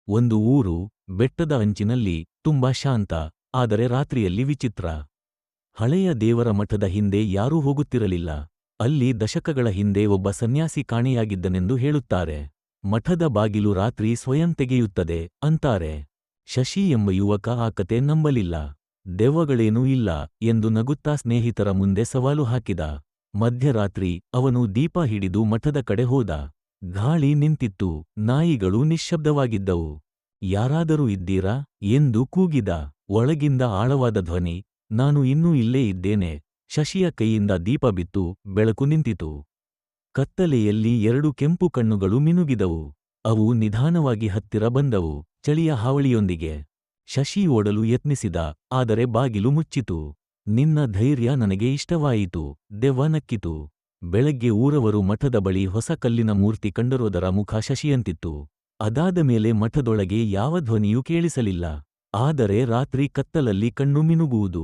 ಒಂದು ಊರು, ಬೆಟ್ಟದ ಅಂಚಿನಲ್ಲಿ, ತುಂಬಾ ಶಾಂತ, ಆದರೆ ರಾತ್ರಿಯಲ್ಲಿ ವಿಚಿತ್ರ. ಹಳೆಯ ದೇವರ ಮಠದ ಹಿಂದೆ ಯಾರೂ ಹೋಗುತ್ತಿರಲಿಲ್ಲ. ಅಲ್ಲಿ ದಶಕಗಳ ಹಿಂದೆ ಒಬ್ಬ ಸನ್ಯಾಸಿ ಕಾಣೆಯಾಗಿದ್ದನೆಂದು ಹೇಳುತ್ತಾರೆ. ಮಠದ ಬಾಗಿಲು ರಾತ್ರಿ ಸ್ವಯಂ ತೆಗೆಯುತ್ತದೆ ಅಂತಾರೆ. ಶಶಿ ಎಂಬ ಯುವಕ ಆ ಕತೆ ನಂಬಲಿಲ್ಲ. ದೆವ್ವಗಳೇನೂ ಇಲ್ಲ ಎಂದು ನಗುತ್ತಾ ಸ್ನೇಹಿತರ ಮುಂದೆ ಸವಾಲು ಹಾಕಿದ. ಮಧ್ಯರಾತ್ರಿ ಅವನು ದೀಪ ಹಿಡಿದು ಮಠದ ಕಡೆ ಹೋದ. ಗಾಳಿ ನಿಂತಿತ್ತು, ನಾಯಿಗಳು ನಿಶ್ಶಬ್ದವಾಗಿದ್ದವು. ಯಾರಾದರೂ ಇದ್ದೀರಾ ಎಂದು ಕೂಗಿದ. ಒಳಗಿಂದ ಆಳವಾದ ಧ್ವನಿ, ನಾನು ಇನ್ನೂ ಇಲ್ಲೇ ಇದ್ದೇನೆ. ಶಶಿಯ ಕೈಯಿಂದ ದೀಪ ಬಿತ್ತು, ಬೆಳಕು ನಿಂತಿತು. ಕತ್ತಲೆಯಲ್ಲಿ 2 ಕೆಂಪು ಕಣ್ಣುಗಳು ಮಿನುಗಿದವು. ಅವು ನಿಧಾನವಾಗಿ ಹತ್ತಿರ ಬಂದವು, ಚಳಿಯ ಹಾವಳಿಯೊಂದಿಗೆ. ಶಶಿ ಓಡಲು ಯತ್ನಿಸಿದ, ಆದರೆ ಬಾಗಿಲು ಮುಚ್ಚಿತು. ನಿನ್ನ ಧೈರ್ಯ ನನಗೆ ಇಷ್ಟವಾಯಿತು, ದೆವ್ವ ನಕ್ಕಿತು. ಬೆಳಗ್ಗೆ ಊರವರು ಮಠದ ಬಳಿ ಹೊಸ ಕಲ್ಲಿನ ಮೂರ್ತಿ ಕಂಡರೋದರ ಮುಖ ಶಶಿಯಂತಿತ್ತು. ಅದಾದ ಮೇಲೆ ಮಠದೊಳಗೆ ಯಾವ ಧ್ವನಿಯೂ ಕೇಳಿಸಲಿಲ್ಲ. ಆದರೆ ರಾತ್ರಿ ಕತ್ತಲಲ್ಲಿ ಕಣ್ಣು ಮಿನುಗುವುದು.